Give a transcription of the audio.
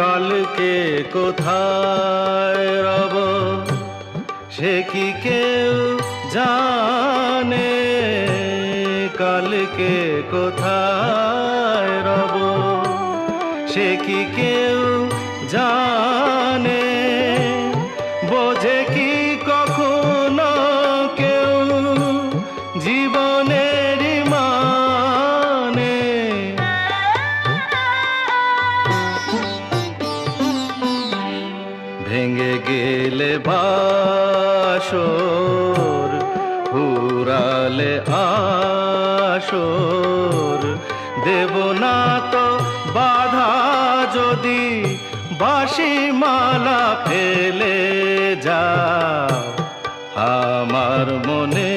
কালকে কোথায় রব সে কি কেউ জানে, কালকে কোথায় রব সে কি কেউ জানে, বোঝে কি কখনো কেউ জীবনের মানে। ভেঙে গেলে বাসর, ফুরালে আসর, দেব না তো বাধা যদি বাঁশি মালা ফেলে যাও আমার মনে।